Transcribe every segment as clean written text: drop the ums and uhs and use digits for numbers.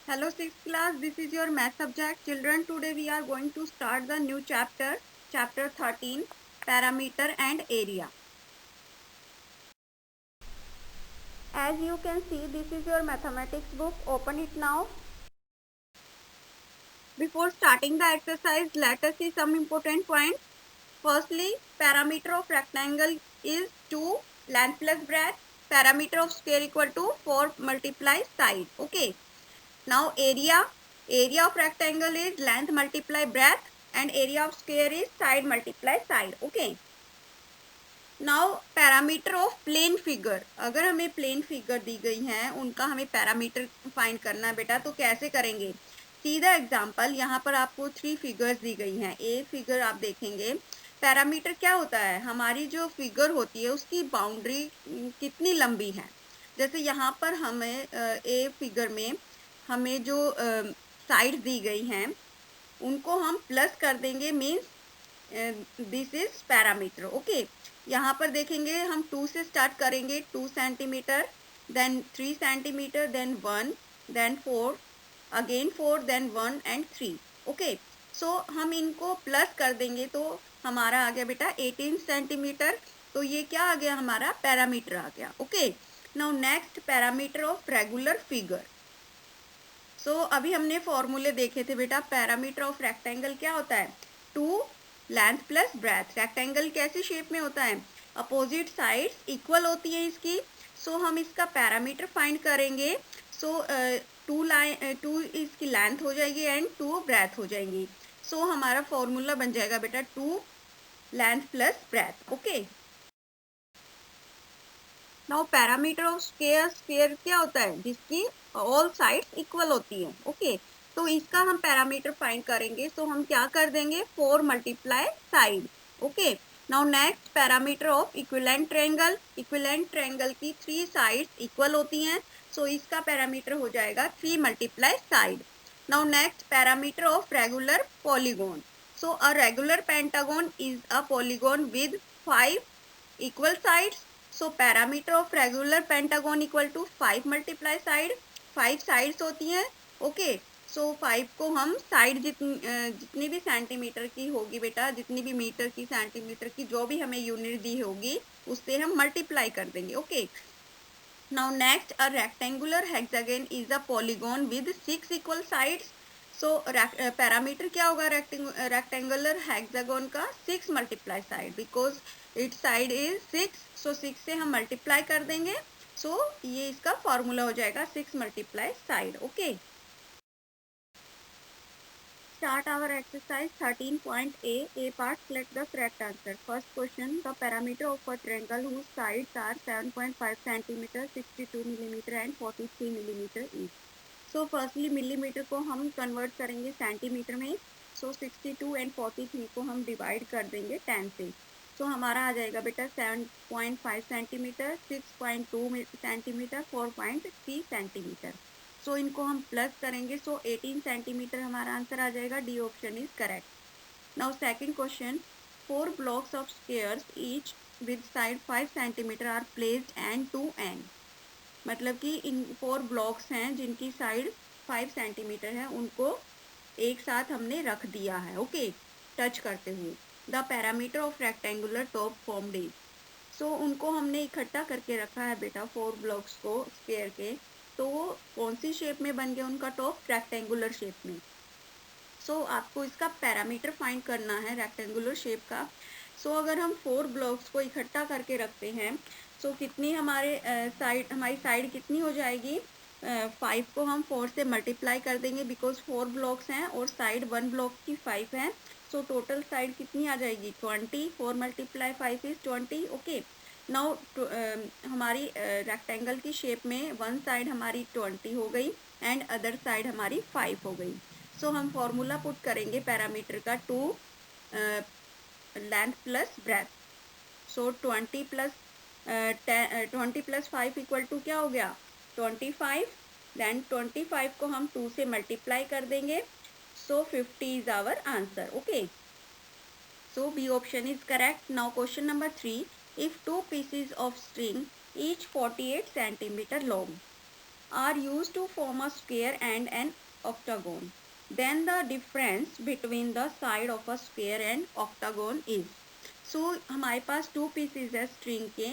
Hello 6th class, this is your math subject. Children, today we are going to start the new chapter, chapter 13, parameter and area. As you can see, this is your mathematics book. Open it now. Before starting the exercise, let us see some important points. Firstly, parameter of rectangle is 2, length plus breadth. Parameter of square equal to 4 multiply side. Okay. Now area of rectangle is length multiply breadth and area of square is side multiply side. Okay. Now parameter of plane figure, अगर हमें plane figure दी गई है उनका हमें parameter find करना है बेटा, तो कैसे करेंगे? सीधा एग्जांपल, यहाँ पर आपको 3 फिगर्स दी गई हैं. ए फिगर आप देखेंगे, पैरामीटर क्या होता है? हमारी जो फिगर होती है उसकी बाउंड्री कितनी लंबी है. जैसे यहाँ पर हमें ए फिगर में हमें जो साइड दी गई हैं उनको हम प्लस कर देंगे, means this is parameter. Okay, यहाँ पर देखेंगे हम 2 से स्टार्ट करेंगे, 2 centimetre, then 3 centimetre, then 1, then 4, again 4, then 1 and 3. Okay, so हम इनको प्लस कर देंगे तो हमारा आ गया बेटा 18 सेंटीमीटर. तो ये क्या आ गया? हमारा पैरामीटर आ गया. Okay, now next parameter of regular figure. So अभी हमने फॉर्मूले देखे थे बेटा. पैरामीटर ऑफ रेक्टेंगल क्या होता है? 2 लेंथ प्लस ब्रेथ. रेक्टेंगल कैसी शेप में होता है? अपोजिट साइड्स इक्वल होती है इसकी. सो हम इसका पैरामीटर फाइंड करेंगे. सो 2 इसकी लेंथ हो जाएगी एंड 2 ब्रेथ हो जाएंगी. सो हमारा फॉर्मूला बन जाएगा बेटा 2 length plus breath. Okay, now parameter of square, square क्या होता है? जिसकी ऑल साइड्स इक्वल होती है. ओके, तो इसका हम पैरामीटर फाइंड करेंगे. तो हम क्या कर देंगे? 4 multiply side. Okay, now next parameter of equivalent triangle. Equivalent triangle की 3 साइड्स इक्वल होती हैं. सो इसका पैरामीटर हो जाएगा 3 multiply side. Now next parameter of regular polygon. So a regular pentagon is a polygon with 5 equal sides. So parameter of regular pentagon equal to 5 multiply side. 5 sides होती हैं. Okay, सो 5 को हम side जितनी भी centimetre की होगी बेटा, जितनी भी मीटर की, सेंटीमीटर की, जो भी हमें यूनिट दी होगी उससे हम मल्टीप्लाई कर देंगे. Okay, now next a rectangular hexagon is a polygon with 6 equal sides. So parameter क्या होगा रेक्टेंगुलर हेक्सागन का? 6 multiply side, because it side is 6. सो 6 से हम मल्टीप्लाई कर देंगे. सो ये इसका फॉर्मूला हो जाएगा 6 multiply side. Okay, start our exercise 13.a. A part, select the correct answer. First question, the parameter of a triangle whose sides are 7.5 cm, 62 mm and 43 mm each. So firstly millimetre को हम convert करेंगे centimetre में. सो 62 and 43 को हम divide कर देंगे 10 से. सो हमारा आ जाएगा बेटा 7.5 सेंटीमीटर, 6.2 सेंटीमीटर, 4.3 सेंटीमीटर. सो इनको हम प्लस करेंगे. सो 18 सेंटीमीटर हमारा आंसर आ जाएगा. D option is correct. Now second question, 4 blocks of squares each with side 5 centimeter are placed end to end. मतलब कि इन 4 ब्लॉक्स हैं जिनकी साइड 5 सेंटीमीटर है, उनको एक साथ हमने रख दिया है. ओके, टच करते हुए. The parameter of rectangular top formed is. So उनको हमने इकट्ठा करके रखा है बेटा 4 ब्लॉक्स को स्क्वायर के. तो वो कौन सी शेप में बन गया उनका टॉप? रेक्टेंगुलर शेप में. सो आपको इसका पैरामीटर फाइंड करना है रेक्टेंगुलर शेप का. सो अगर हम 4 ब्लॉक्स को इकट्ठा करके रखते हैं, सो कितनी हमारे हमारी साइड कितनी हो जाएगी? 5 को हम 4 से मल्टीप्लाई कर देंगे, बिकॉज 4 ब्लॉक्स हैं और साइड 1 ब्लॉक की 5 है. सो टोटल साइड कितनी आ जाएगी? 20. 4 मल्टीप्लाई 5 इज 20. ओके, नाउ हमारी रेक्टेंगल की शेप में वन साइड हमारी 20 हो गई एंड अदर साइड हमारी 5 हो गई. सो हम फॉर्मूला पुट करेंगे पैरामीटर का 2 length plus breadth. So 20 plus 5 equal to क्या हो गया? 25. देन 25 को हम 2 से मल्टीप्लाई कर देंगे. So 50 is our answer. Okay, so B option is correct. Now question number 3, if 2 pieces of string each 48 centimeter long are used to form a square and an octagon. Then the difference between the side of a square and octagon is. So हमारे पास two pieces है string के,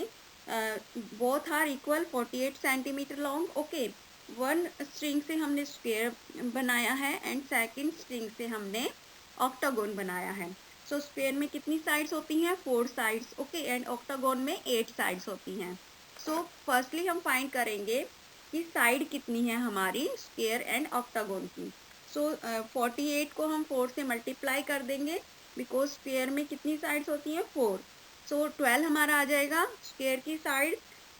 both are equal 48 centimeter long. Okay, one string से हमने square बनाया है and second string से हमने octagon बनाया है. So square में कितनी sides होती हैं? 4 sides. Okay, and octagon में 8 sides होती हैं. So firstly हम find करेंगे कि साइड कितनी है हमारी स्क्वायर एंड ऑक्टागोन की. सो 48 को हम 4 से मल्टीप्लाई कर देंगे बिकॉज स्क्वायर में कितनी साइड्स होती हैं? 4. सो 12 हमारा आ जाएगा स्क्वायर की साइड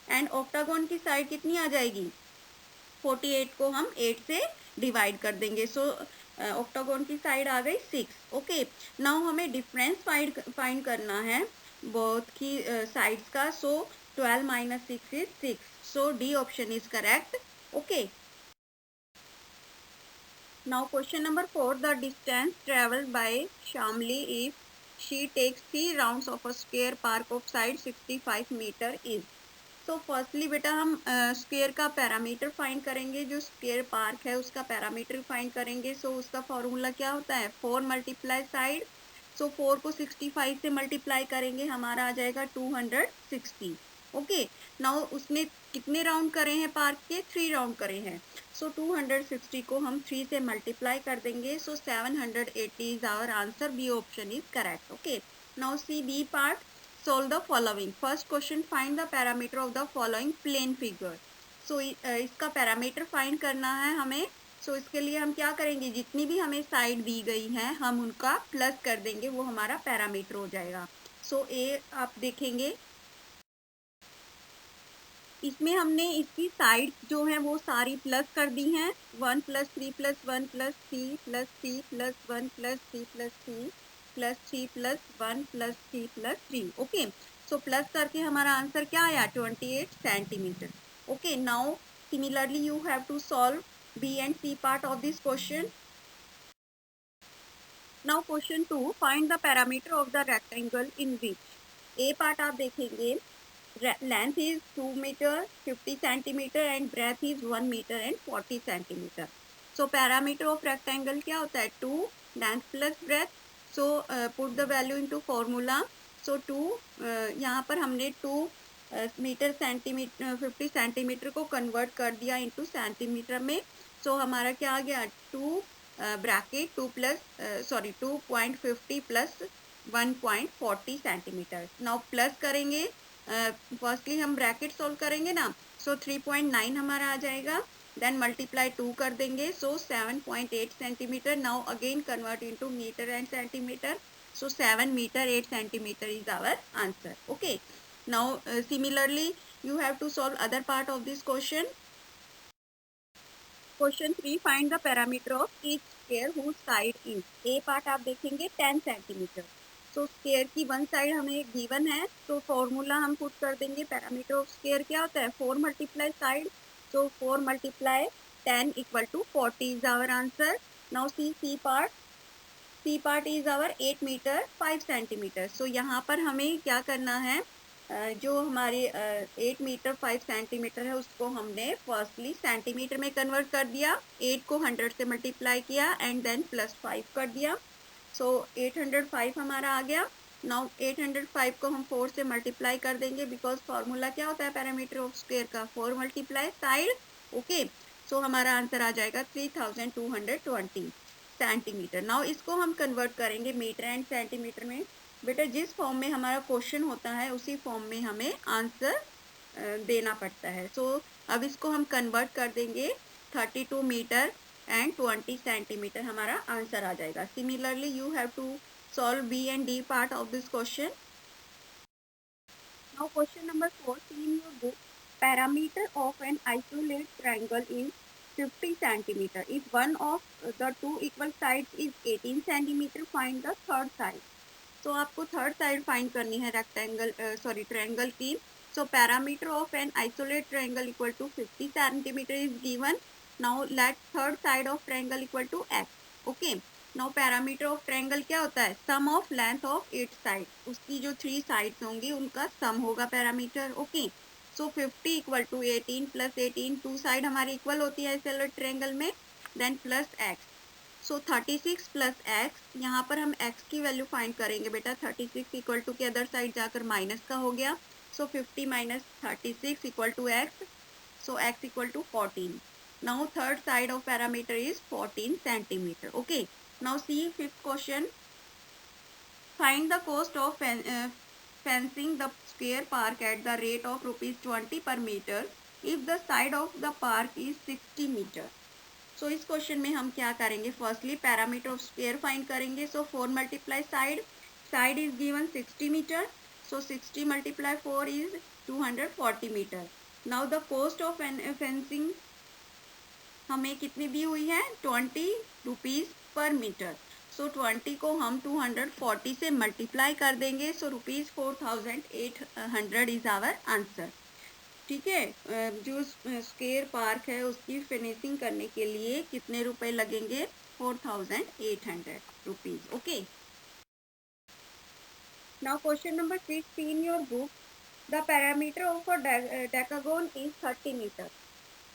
एंड ऑक्टागोन की साइड कितनी आ जाएगी? 48 को हम 8 से डिवाइड कर देंगे. सो ऑक्टागोन की साइड आ गई 6. ओके, नाउ हमें डिफरेंस फाइंड करना है बोथ की साइड्स का. सो 12 minus 6 is 6. So D option is correct. Okay. Now question number 4. The distance traveled by Shamli if she takes 3 rounds of a square park of side 65 meter is. So firstly बेटा हम square का parameter find करेंगे. जो square park है उसका parameter find करेंगे. सो उसका formula क्या होता है? 4 मल्टीप्लाई साइड. सो 4 को 65 से मल्टीप्लाई करेंगे, हमारा आ जाएगा 260. ओके, नाउ उसने कितने राउंड करे हैं पार्क के? 3 राउंड करे हैं. सो 260 को हम 3 से मल्टीप्लाई कर देंगे. So 780 is our answer. B option is correct. Okay, now see B part. Solve the following. First question, find the parameter of the following plane figure. So इसका पैरामीटर फाइंड करना है हमें. सो इसके लिए हम क्या करेंगे? जितनी भी हमें साइड दी गई है हम उनका प्लस कर देंगे, वो हमारा पैरामीटर हो जाएगा. सो ए आप देखेंगे इसमें हमने इसकी साइड जो है वो सारी प्लस कर दी हैं. 1 + 3 + 1 + c + c + 1 + c + c + 3 + 1 + c + 3. Okay, so plus करके हमारा आंसर क्या आया? 28 सेंटीमीटर. Okay, now similarly you have to solve B and C part of this question. Now question 2, find the parameter of the rectangle in which. A part आप देखेंगे length is 2 meter 50 centimeter and breadth is 1 meter and 40 centimeter. So parameter of rectangle क्या होता है? 2 length plus breadth. So put the value into formula. So 2 यहाँ पर हमने 2 metre centimetre 50 centimetre को convert कर दिया इंटू सेंटीमीटर में. सो हमारा क्या आ गया? 2 bracket 2.50 plus 1.40 centimetre. Now plus करेंगे, फर्स्टली हम ब्रैकेट सोल्व करेंगे ना. सो 3.9 हमारा आ जाएगा. देन मल्टीप्लाई 2 कर देंगे. So 7.8 centimeter. Now again convert into meter and centimeter. So 7 meter 8 centimetre is our answer. Okay, now similarly you have to solve other part of this question. Question 3, find the parameter of each square whose side is. A part आप देखेंगे 10 centimetre. So square की one side हमें given है, तो formula हम put कर देंगे. Parameter of square क्या होता है? 4 multiply side. So 4 multiply 10 equal to 40 is our answer. Now C part. C part is our 8 metre 5 centimetre. So यहाँ पर हमें क्या करना है? जो हमारे 8 मीटर 5 सेंटीमीटर है उसको हमने फर्स्टली सेंटीमीटर में कन्वर्ट कर दिया. 8 को 100 से मल्टीप्लाई किया एंड देन प्लस 5 कर दिया. सो 805 हमारा आ गया. नाउ 805 को हम 4 से मल्टीप्लाई कर देंगे बिकॉज फॉर्मूला क्या होता है पैरामीटर ऑफ स्क्वायर का? 4 मल्टीप्लाई साइड. ओके, सो हमारा आंसर आ जाएगा 3220 सेंटीमीटर. नाउ इसको हम कन्वर्ट करेंगे मीटर एंड सेंटीमीटर में. बेटा जिस फॉर्म में हमारा क्वेश्चन होता है उसी फॉर्म में हमें आंसर देना पड़ता है. सो अब इसको हम कन्वर्ट कर देंगे. 32 मीटर एंड 20 सेंटीमीटर हमारा आंसर आ जाएगा. Similarly you have to solve B and D part of this question. Now question number 4, see in your book. Parameter of an isosceles triangle is 50 centimeter. If one of the two equal sides is 18 centimeter, find the third side. तो आपको third side find करनी है rectangle triangle की. So parameter of an isosceles triangle equal to 50 centimeter is given. Now let third side of triangle equal to X. Okay, now parameter of triangle क्या होता है? Sum of length of 8 side. उसकी जो 3 sides होंगी उनका sum होगा parameter. Okay, so 50 equal to 18 plus 18, two side हमारी equal होती है आइसोसेलेस ट्रायंगल में, then plus X. So 36 plus x, यहाँ पर हम एक्स की वैल्यू फाइंड करेंगे बेटा। 36 इक्वल टू के अदर साइड जाकर माइनस का हो गया, so 50 minus 36 equal to X, so X equal to 14। Now third side of parameter is 14 centimeter. Okay, now see fifth question, find the cost of fencing the square park at the rate of rupees 20 per meter if the side of the park is 60 meter। So इस question में हम क्या करेंगे, firstly parameter of square find करेंगे। So 4 multiply side, side is given 60 meter, so 60 multiply 4 is 240 meter. Now the cost of fencing हमें कितनी दी हुई है, 20 रुपीज पर मीटर। सो 20 को हम 240 से मल्टीप्लाई कर देंगे, so rupees 4800 is our answer. ठीक है, जो स्क्वायर पार्क है उसकी फिनिशिंग करने के लिए कितने रुपए लगेंगे, 4800 rupees. Okay, now question number 6 in your book, the parameter of a decagon is 30 metre.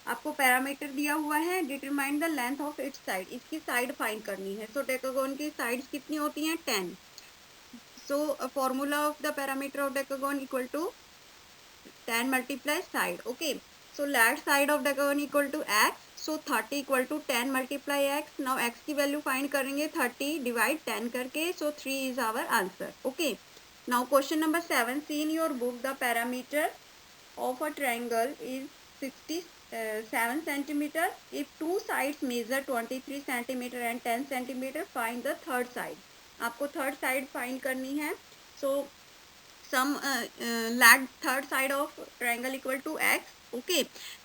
आपको पैरामीटर दिया हुआ है, determine the length of its side, इसकी साइड फाइंड करनी है। सो डेकागोन की साइड्स कितनी होती हैं, 10। So formula of the parameter of decagon equal to 10 multiply side। okay, so let side of decagon equal to x, so 30 equal to 10 multiply x। now x की value find करेंगे 30 divide 10 करके, so 3 is our answer। okay, now question number 7, see in your book the parameter of a triangle is 67 centimeter if two sides measure 23 centimeter and 10 centimeter, find the third side। आपको third side find करनी है। so sum let third side of triangle equal to x। okay,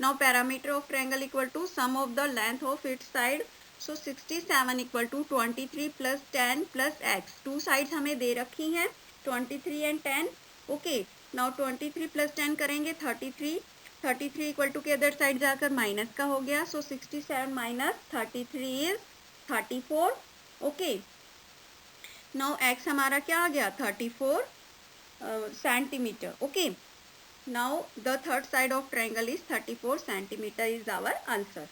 now parameter of triangle equal to sum of the length of its side, so 67 equal to 23 plus 10 plus x। two sides हमें दे रखी हैं 23 and 10। okay, now 23 plus 10 करेंगे 33, 33 equal to के other side जाकर minus का हो गया, so 67 minus 33 is 34। okay, now x हमारा क्या आ गया, 34 centimeter। okay, now the third side of triangle is 34 centimeter is our answer।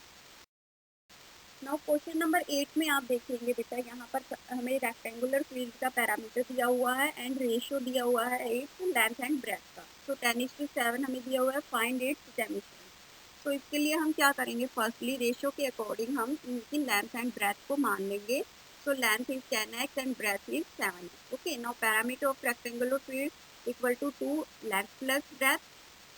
now question number 8 में आप देखेंगे बेटा, यहाँ पर हमें रेक्टेंगुलर फील्ड का पैरामीटर दिया हुआ है एंड रेशियो दिया हुआ है इट्स लेंथ एंड ब्रेथ का। तो 10:7 हमें दिया हुआ है, फाइंड इट्स डायमेंशन। तो इसके लिए हम क्या करेंगे, फर्स्टली रेशियो के अकॉर्डिंग हम इनकी लेंथ एंड ब्रेथ को मान लेंगे। so length is 10x and breadth is 7x। okay, now parameter of rectangular field equal to 2 length plus breadth,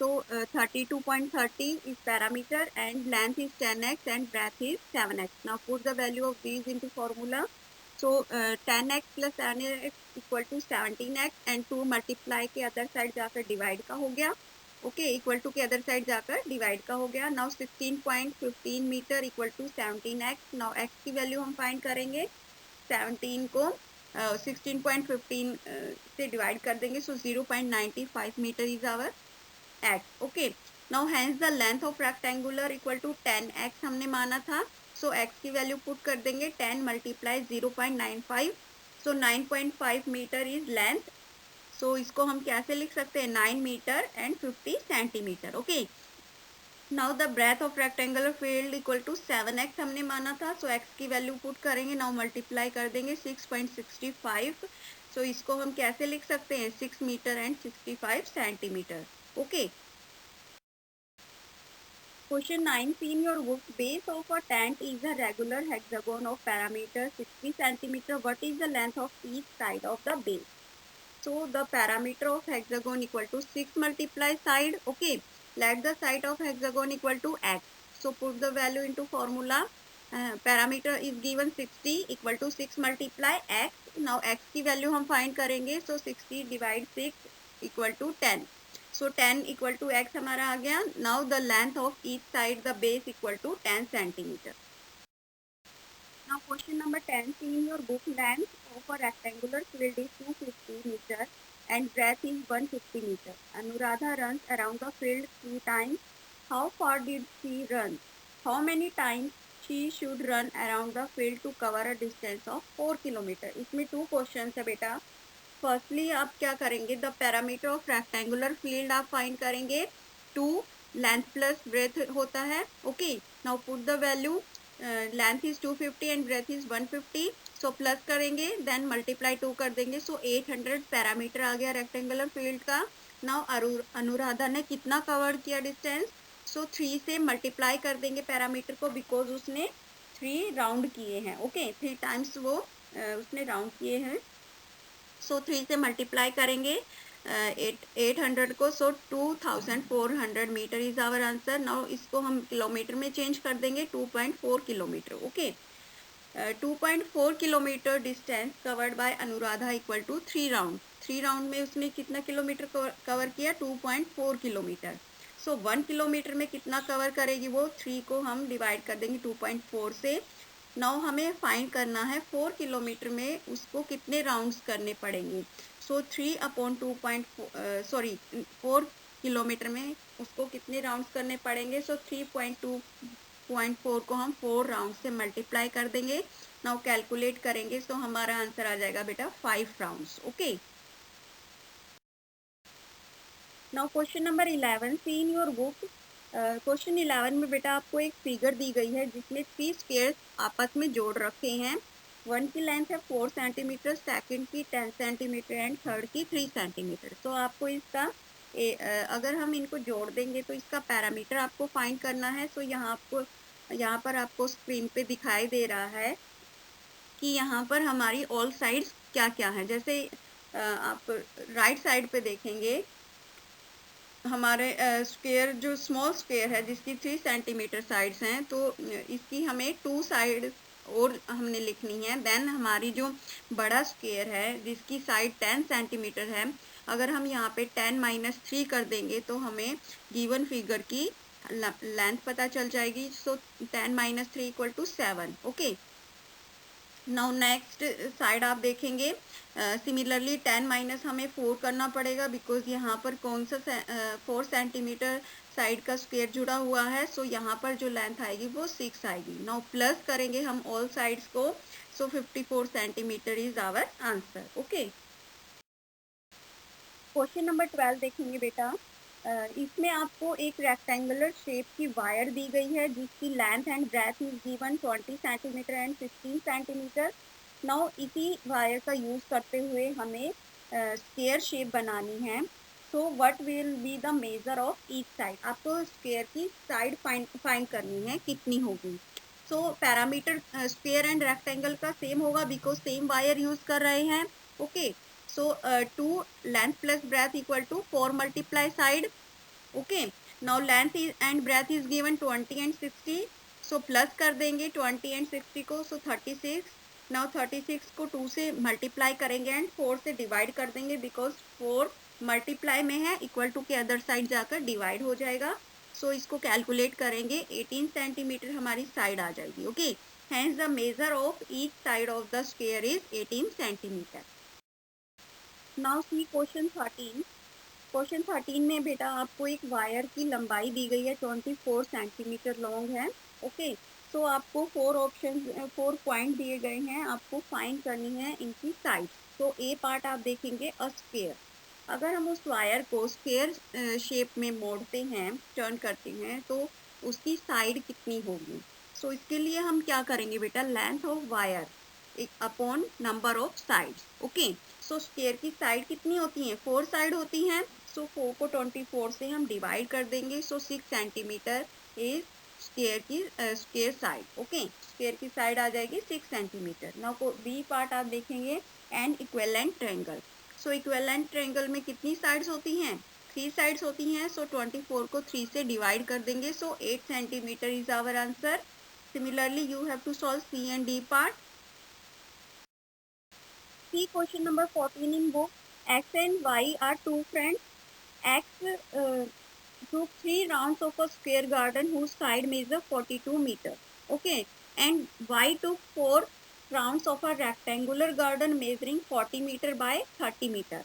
so 32.30 is parameter and length is 10x and breadth is 7x। now put the value of these into formula, so 10x plus 7x equal to 17x and 2 multiply के other side जाकर divide का हो गया। Okay, equal to के other side जाकर divide का हो गया। Now 16.15 meter equal to 17x। नाउ x की वैल्यू हम फाइंड करेंगे, 17 को 16.15 से डिवाइड कर देंगे, so 0.95 meter is our x। Okay, now hence the length of rectangular equal to 10x हमने माना था, सो x की वैल्यू पुट कर देंगे 10 multiply 0.95, so 9.5 meter is length. So इसको हम कैसे लिख सकते हैं, 9 meter and 50 centimeter. Okay, now the breadth of rectangular field equal to 7x हमने माना था, सो x की वैल्यू पुट करेंगे, नाउ मल्टीप्लाई कर देंगे 6.65। सो इसको हम कैसे लिख सकते हैं, 6 meter and 65 centimeter. Okay, question 9, see in your book, base of a tent is a regular hexagon of parameter 60 centimeter, what is the length of each side of the base? so the parameter of hexagon equal to 6 multiply side। okay, let the side of hexagon equal to x, so put the value into formula। parameter is given 60 equal to 6 multiply x। now x की value हम find करेंगे, so 60 divide 6 equal to 10, so 10 equal to x हमारा आ गया। now the length of each side the base equal to 10 centimeter। now question number 10, see in your book, length of a rectangular field is 250 meter and breadth is 150 meter। Anuradha runs around the field 3 times, how far did she run? how many times she should run around the field to cover a distance of 4 kilometer। इसमें 2 question है बेटा। Firstly आप क्या करेंगे, the parameter of rectangular field आप find करेंगे, 2 length plus breadth होता है। Okay, now put the value, length is 250 and breadth is 150, so plus करेंगे देन मल्टीप्लाई 2 कर देंगे, सो 800 पैरामीटर आ गया रेक्टेंगुलर फील्ड का। नाउ अनुराधा ने कितना कवर किया डिस्टेंस, सो 3 से मल्टीप्लाई कर देंगे पैरामीटर को, बिकॉज उसने 3 राउंड किए हैं। ओके, 3 टाइम्स वो उसने राउंड किए हैं, सो 3 से मल्टीप्लाई करेंगे 800 को, so 2400 meter is our answer. Now इसको हम किलोमीटर में चेंज कर देंगे, 2.4 kilometer. Okay, 2.4 kilometer distance covered by Anuradha equal to 3 round. 3 round में उसने कितना किलोमीटर कवर किया, 2.4 किलोमीटर। सो 1 किलोमीटर में कितना कवर करेगी वो, 3 को हम डिवाइड कर देंगे 2.4 से। नाउ हमें फाइंड करना है 4 किलोमीटर में उसको कितने राउंड्स करने पड़ेंगे। सो 4 किलोमीटर में उसको कितने राउंड्स करने पड़ेंगे, सो 3.2.4 को हम 4 राउंड से मल्टीप्लाई कर देंगे। नाउ कैलकुलेट करेंगे, तो हमारा आंसर आ जाएगा बेटा 5 rounds. Okay, now question number 11, see in your book. Question 11 में बेटा आपको एक फिगर दी गई है जिसमें 3 स्क्वायर्स आपस में जोड़ रखे हैं। वन की लेंथ है 4 सेंटीमीटर, सेकंड की 10 सेंटीमीटर एंड थर्ड की 3 सेंटीमीटर। तो आपको इसका अगर हम इनको जोड़ देंगे तो इसका पैरामीटर आपको फाइंड करना है। सो यहाँ पर आपको स्क्रीन पे दिखाई दे रहा है कि यहाँ पर हमारी ऑल साइड्स क्या क्या है। जैसे आप राइट साइड पे देखेंगे, हमारे स्क्वायर जो स्मॉल स्क्वायर है जिसकी 3 सेंटीमीटर साइड्स हैं, तो इसकी हमें 2 साइड और हमने लिखनी है। देन हमारी जो बड़ा स्क्वायर है जिसकी साइड 10 सेंटीमीटर है, अगर हम यहाँ पे 10-3 कर देंगे तो हमें गिवन फिगर की लेंथ पता चल जाएगी। So 10-3 equal to 7। Okay, now next side आप देखेंगे, सिमिलरली 10 माइनस हमें 4 करना पड़ेगा, बिकॉज यहाँ पर कौन सा 4 सेंटीमीटर साइड का स्क्वायर जुड़ा हुआ है। सो यहाँ पर जो लेंथ आएगी वो 6 आएगी। नाउ प्लस करेंगे हम ऑल साइड्स को, so 54 centimetre is our answer. Okay, question number 12 देखेंगे बेटा। इसमें आपको एक रेक्टेंगुलर शेप की वायर दी गई है जिसकी length and breadth is given 20 centimetre and 16 centimetre. Now इसी वायर का यूज करते हुए हमें स्क्वायर शेप बनानी है। So what will be the measure of each side, आपको स्क्वायर की साइड फाइंड करनी है कितनी होगी। So parameter square and rectangle का सेम होगा, बिकॉज सेम वायर यूज कर रहे हैं। Okay, so 2 length plus breadth equal to 4 multiply side. Okay, now length is and breadth is given 20 and 60, so plus कर देंगे 20 and 60 को, so 36। now 36 को 2 से मल्टीप्लाई करेंगे एंड 4 से डिवाइड कर देंगे, बिकॉज 4 मल्टीप्लाई में है, इक्वल टू के अदर साइड जाकर डिवाइड हो जाएगा। सो इसको कैलकुलेट करेंगे, 18 सेंटीमीटर हमारी साइड आ जाएगी। Okay, hence the measure of each side of the square is 18 centimetre. Now see question 13। Question 13 में बेटा आपको एक वायर की लंबाई दी गई है, 24 सेंटीमीटर लॉन्ग है। ओके, तो आपको 4 पॉइंट दिए गए हैं, आपको फाइंड करनी है इनकी साइड। तो ए पार्ट आप देखेंगे अ स्क्वायर। अगर हम उस वायर को स्क्वायर शेप में मोड़ते हैं, टर्न करते हैं, तो उसकी साइड कितनी होगी। सो इसके लिए हम क्या करेंगे बेटा, length of wire upon number of sides. Okay, so square की साइड कितनी होती हैं, 4 साइड होती हैं। सो 4 को 24 से हम डिवाइड कर देंगे, सो 6 centimetre is square side. Okay, square की साइड आ जाएगी 6 सेंटीमीटर। नाउ को बी पार्ट आप देखेंगे एन इक्विवेलेंट ट्रायंगल। सो इक्विवेलेंट ट्रायंगल में कितनी साइड्स होती हैं, 3 साइड्स होती हैं। सो 24 को 3 से डिवाइड कर देंगे, so 8 centimetre is our answer. Similarly you have to solve C and D part. See question number 14 in book. X and Y are two friends. X took 3 rounds of a square garden whose side measure 42 meter. Okay, and Y took 4 rounds of a rectangular garden measuring 40 meter by 30 meter.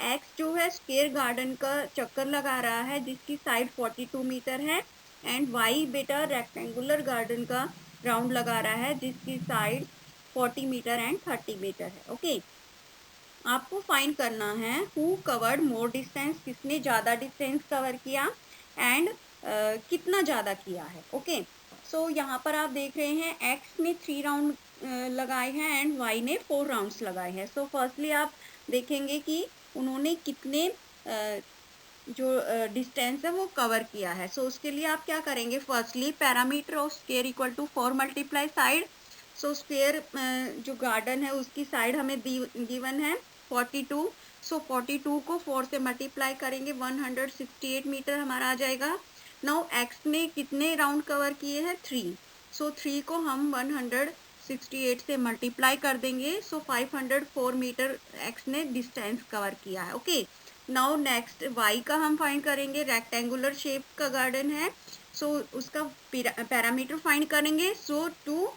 X जो है square garden का चक्कर लगा रहा है जिसकी side 42 metre है, and Y बेटा रेक्टेंगुलर गार्डन का राउंड लगा रहा है जिसकी साइड 40 मीटर एंड 30 मीटर है। ओके, आपको फाइंड करना है हु कवर्ड मोर डिस्टेंस, किसने ज़्यादा डिस्टेंस कवर किया। एंड कितना ज़्यादा किया है। ओके, सो यहाँ पर आप देख रहे हैं x ने 3 राउंड लगाए हैं एंड y ने 4 राउंड्स लगाए हैं। सो फर्स्टली आप देखेंगे कि उन्होंने कितने जो डिस्टेंस है वो कवर किया है। सो उसके लिए आप क्या करेंगे, firstly parameter of square equal to 4 multiply side. So square जो गार्डन है उसकी साइड हमें गिवन है 42। सो 42 को 4 से मल्टीप्लाई करेंगे 168 मीटर हमारा आ जाएगा। नाउ एक्स ने कितने राउंड कवर किए हैं 3। सो 3 को हम 168 से मल्टीप्लाई कर देंगे। सो 504 मीटर एक्स ने डिस्टेंस कवर किया है। ओके, नाउ नेक्स्ट y का हम फाइंड करेंगे। रेक्टेंगुलर शेप का गार्डन है, सो उसका पैरामीटर फाइंड करेंगे। So two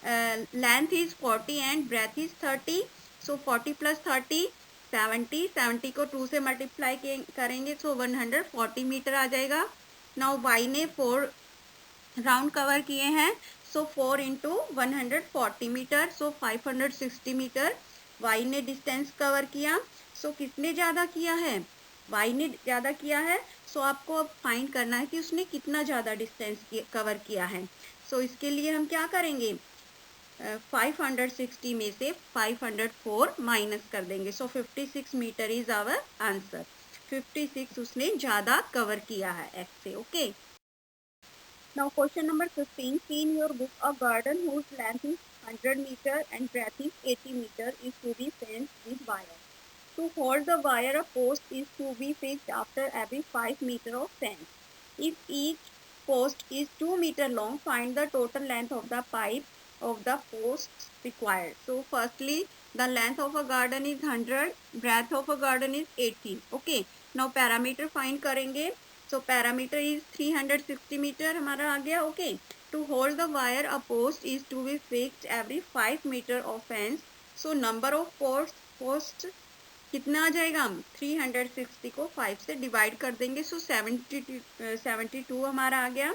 length is 40 and breadth is 30। So 40 plus 30 70, 70 को 2 से मल्टीप्लाई करेंगे सो 140 मीटर आ जाएगा। नाउ y ने 4 राउंड कवर किए हैं, सो 4 इंटू 140 मीटर, सो 560 मीटर y ने डिस्टेंस कवर किया। सो किसने ज़्यादा किया है, y ने ज़्यादा किया है। सो आपको अब फाइंड करना है कि उसने कितना ज़्यादा डिस्टेंस कवर किया है। सो इसके लिए हम क्या करेंगे, 560 में से 504 माइनस कर देंगे। सो 56 मीटर इज आवर आंसर। 56 उसने ज़्यादा कवर किया है एक्स से। Okay, now question number 15. See in your book a garden whose length is 100 meter and breadth is 80 meter is to be fenced with wire. To hold the wire, a post is to be fixed after every 5 meter of fence. If each post is 2 meter long, find the total length of the pipe of the posts required. So firstly, the length of a garden is 100, breadth of a garden is 80. Okay, now parameter find करेंगे। So parameter is 360 meter हमारा आ गया। Okay, to hold the wire, a post is to be fixed every 5 meter of fence. So number of posts कितना आ जाएगा, 360 को 5 से divide कर देंगे। सो 72 हमारा आ गया।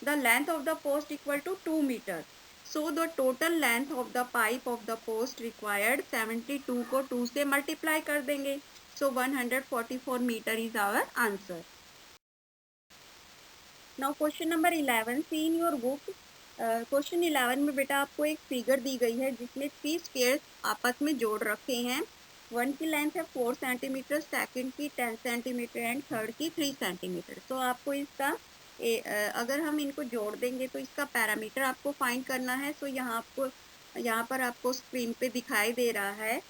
The length of the post equal to 2 metre. So the total length of the pipe of the post required, 72 को 2 से मल्टीप्लाई कर देंगे। So 144 metre is our answer. Now question number 11, see in your book. Question 11 में बेटा आपको एक figure दी गई है जिसमें 3 स्क्वायर्स आपस में जोड़ रखे हैं। वन की लेंथ है 4 सेंटीमीटर, सेकंड की 10 सेंटीमीटर एंड थर्ड की 3 सेंटीमीटर। तो आपको इसका अगर हम इनको जोड़ देंगे तो इसका पैरामीटर आपको फाइंड करना है। सो यहाँ पर आपको स्क्रीन पे दिखाई दे रहा है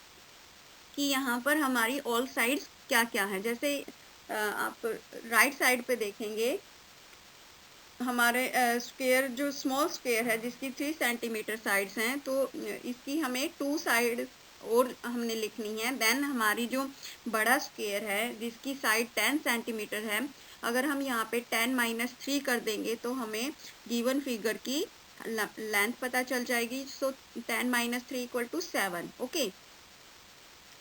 कि यहाँ पर हमारी ऑल साइड्स क्या क्या है। जैसे आप राइट साइड पे देखेंगे हमारे स्क्वायर जो स्मॉल स्क्वायर है जिसकी 3 सेंटीमीटर साइड्स हैं, तो इसकी हमें 2 साइड और हमने लिखनी है। देन हमारी जो बड़ा स्क्वायर है जिसकी साइड 10 सेंटीमीटर है, अगर हम यहाँ पे 10 माइनस 3 कर देंगे तो हमें गिवन फिगर की लेंथ पता चल जाएगी। So 10 minus 3 equal to 7। Okay,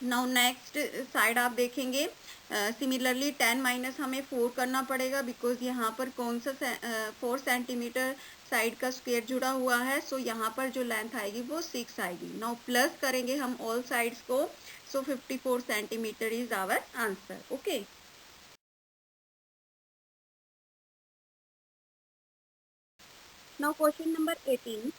now next side आप देखेंगे सिमिलरली 10 माइनस हमें 4 करना पड़ेगा बिकॉज यहाँ पर कौन सा 4 सेंटीमीटर साइड का स्क्वायर जुड़ा हुआ है। सो यहाँ पर जो लेंथ आएगी वो 6 आएगी। नाउ प्लस करेंगे हम ऑल साइड्स को। So 54 centimetre is our answer. Okay, now question number 18.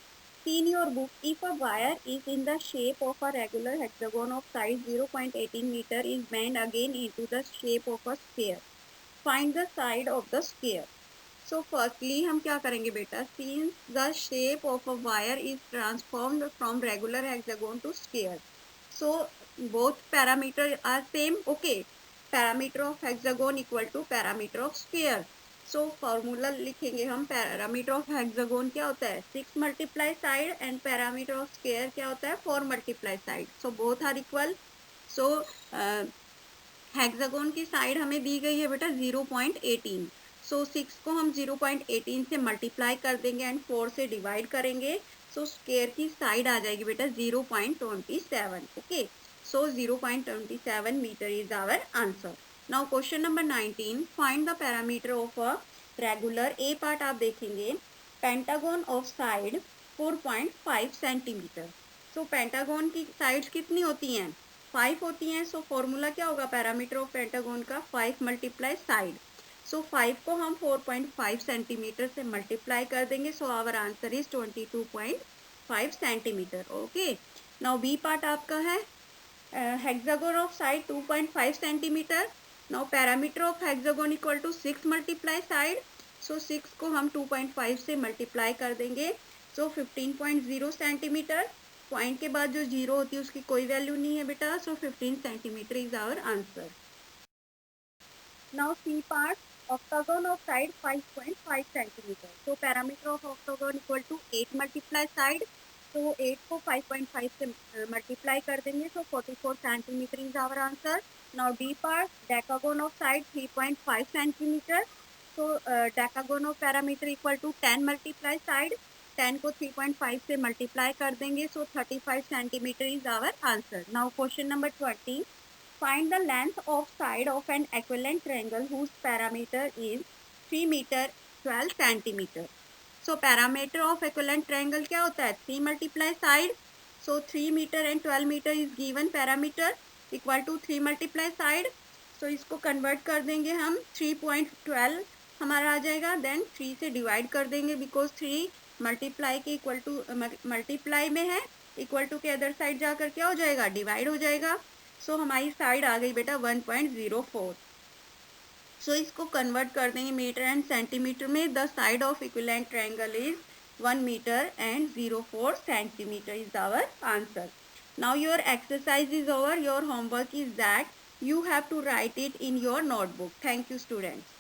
See in your book, if a wire is in the shape of a regular hexagon of size 0.18 meter is bent again into the shape of a sphere. Find the side of the sphere. So firstly हम क्या करेंगे बेटा, since the shape of a wire is transformed from regular hexagon to sphere, so both parameter are same. Okay, parameter of hexagon equal to parameter of sphere. So formula लिखेंगे हम। Parameter of hexagon क्या होता है, 6 multiply side and parameter of square क्या होता है, 4 multiply side. So both are equal. So hexagon की side हमें दी गई है बेटा 0.18। सो 6 को हम 0.18 से मल्टीप्लाई कर देंगे एंड 4 से डिवाइड करेंगे। सो स्क्वायर की साइड आ जाएगी बेटा 0.27। Okay, so 0.27 metre is our answer. Now question number 19, find the parameter of a regular. A part आप देखेंगे, pentagon of side 4.5 centimetre. So pentagon की साइड्स कितनी होती हैं, 5 होती हैं। सो फॉर्मूला क्या होगा पैरामीटर ऑफ पेंटागन का, 5 मल्टीप्लाई साइड। सो 5 को हम 4.5 सेंटीमीटर से मल्टीप्लाई कर देंगे. So our answer is 22.5 centimetre. Okay, now B part आपका है hexagon of side 2.5 centimeter. Now parameter of hexagon equal to 6 multiply side. So 6 को हम 2.5 से मल्टीप्लाई कर देंगे. So 15.0 centimetre. पॉइंट के बाद जो जीरो होती है उसकी कोई वैल्यू नहीं है बेटा. So 15 centimetre is our answer. Now C part, octagon of side 5.5 centimeter. So parameter of octagon equal to 8 multiply side. तो 8 को 5.5 से मल्टीप्लाई कर देंगे. So 44 centimetre is our answer. Now D part, decagon of side 3.5 centimetre. So decagon of parameter equal to 10 multiply side. 10 को 3.5 से multiply कर देंगे. So 35 centimetre is our answer. Now question number 20. Find the length of side of an equivalent triangle whose parameter is 3 meter 12 centimeter. So parameter of equivalent triangle क्या होता है? 3 multiply side. So 3 meter and 12 meter is given parameter equal to 3 multiply side. So इसको convert कर देंगे हम. 3.12 हमारा आ जाएगा. Then 3 से divide कर देंगे because 3 multiply के equal to multiply में है. Equal to के other side जाकर क्या हो जाएगा? Divide हो जाएगा. सो हमारी साइड आ गई बेटा 1.04. सो इसको कन्वर्ट कर देंगे मीटर एंड सेंटीमीटर में. The side of equivalent triangle is 1 metre and 04 centimetre is our answer. Now your exercise is over. Your homework is that you have to write it in your notebook. Thank you students.